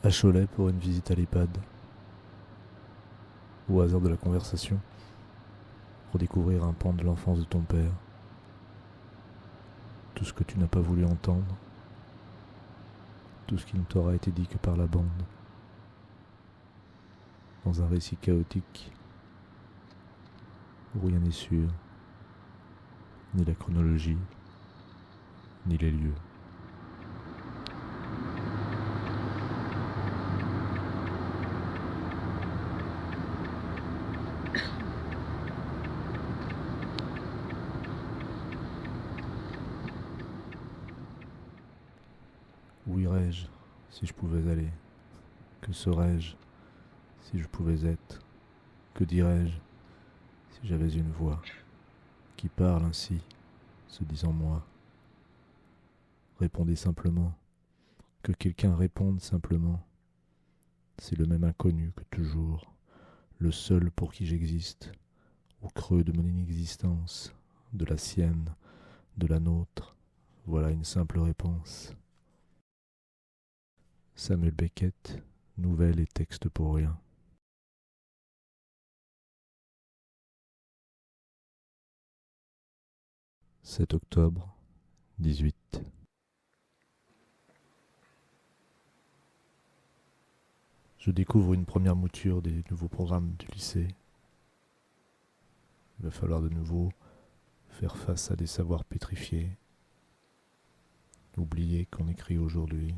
À Cholet pour une visite à l'EHPAD. Au hasard de la conversation, redécouvrir un pan de l'enfance de ton père. Tout ce que tu n'as pas voulu entendre. Tout ce qui ne t'aura été dit que par la bande. Dans un récit chaotique où rien n'est sûr, ni la chronologie, ni les lieux. Où irais-je si je pouvais aller? Que serais-je si je pouvais être? Que dirais-je si j'avais une voix qui parle ainsi, se disant moi? Répondez simplement. Que quelqu'un réponde simplement. C'est le même inconnu que toujours, le seul pour qui j'existe, au creux de mon inexistence, de la sienne, de la nôtre. Voilà une simple réponse. Samuel Beckett, nouvelle et texte pour rien. 7 octobre, 18. Je découvre une première mouture des nouveaux programmes du lycée. Il va falloir de nouveau faire face à des savoirs pétrifiés, oublier qu'on écrit aujourd'hui,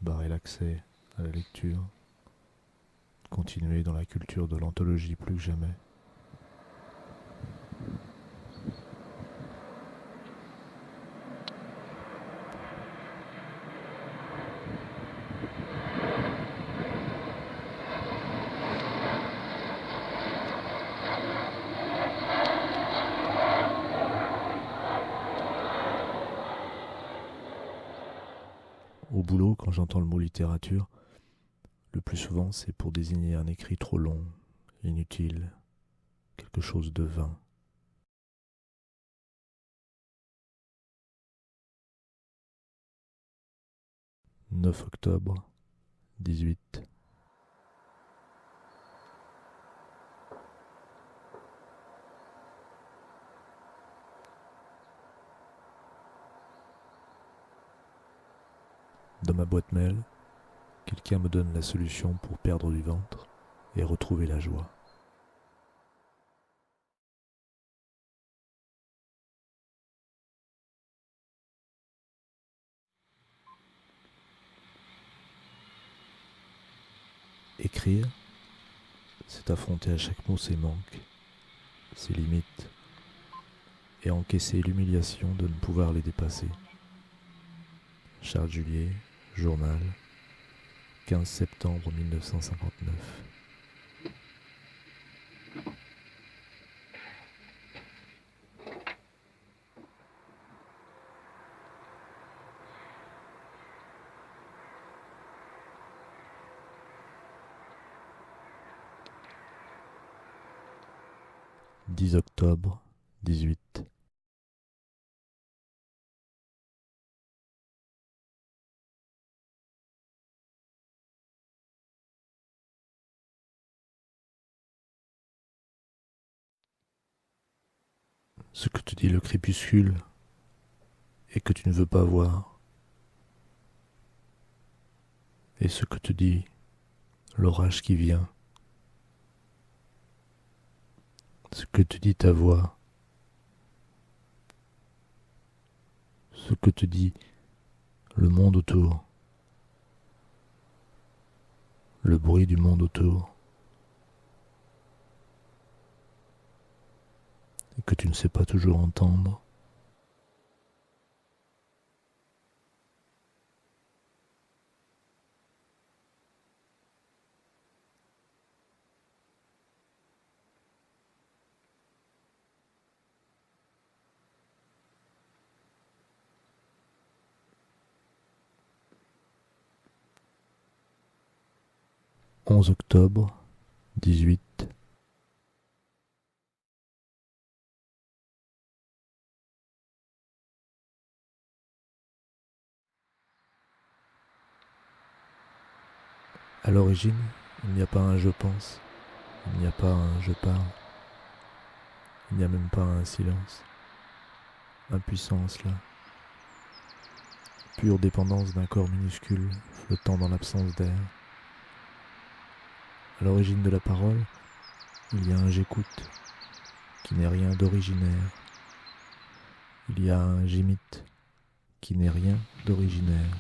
barrer l'accès à la lecture, continuer dans la culture de l'anthologie plus que jamais. Au boulot, quand j'entends le mot littérature, le plus souvent c'est pour désigner un écrit trop long, inutile, quelque chose de vain. 9 octobre, 18. Dans ma boîte mail, quelqu'un me donne la solution pour perdre du ventre et retrouver la joie. Écrire, c'est affronter à chaque mot ses manques, ses limites, et encaisser l'humiliation de ne pouvoir les dépasser. Charles Julier, journal, 15 septembre 1959. « 10 octobre, 18. Ce que te dit le crépuscule et que tu ne veux pas voir, et ce que te dit l'orage qui vient, ce que te dit ta voix, ce que te dit le monde autour, le bruit du monde autour, et que tu ne sais pas toujours entendre. « 11 octobre, 18. À l'origine, il n'y a pas un je pense, il n'y a pas un je parle, il n'y a même pas un silence. Impuissance là, pure dépendance d'un corps minuscule flottant dans l'absence d'air. À l'origine de la parole, il y a un j'écoute qui n'est rien d'originaire. Il y a un j'imite qui n'est rien d'originaire.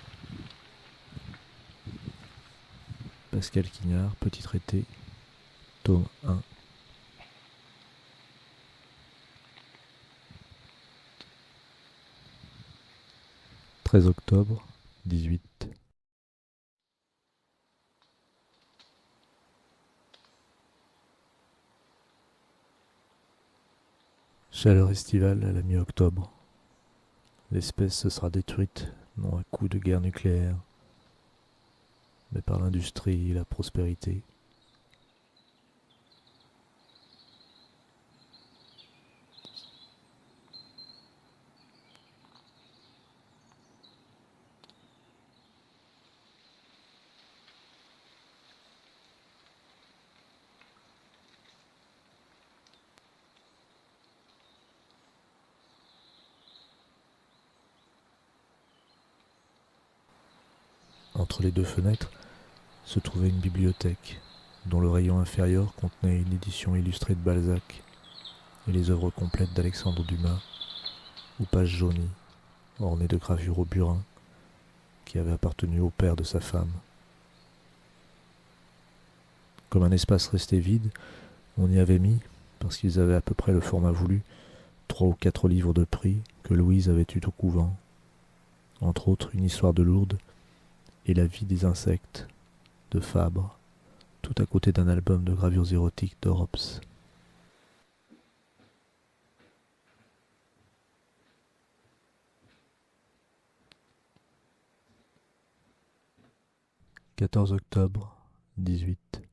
Pascal Quignard, Petit traité, tome 1. 13 octobre 18. Chaleur estivale à la mi-octobre. L'espèce se sera détruite, non à coup de guerre nucléaire, mais par l'industrie et la prospérité. Entre les deux fenêtres se trouvait une bibliothèque, dont le rayon inférieur contenait une édition illustrée de Balzac et les œuvres complètes d'Alexandre Dumas, aux pages jaunies, ornées de gravures au burin, qui avaient appartenu au père de sa femme. Comme un espace resté vide, on y avait mis, parce qu'ils avaient à peu près le format voulu, 3 ou 4 livres de prix que Louise avait eus au couvent, entre autres une histoire de Lourdes et la vie des insectes de Fabre, tout à côté d'un album de gravures érotiques d'Orops. « 14 octobre 18.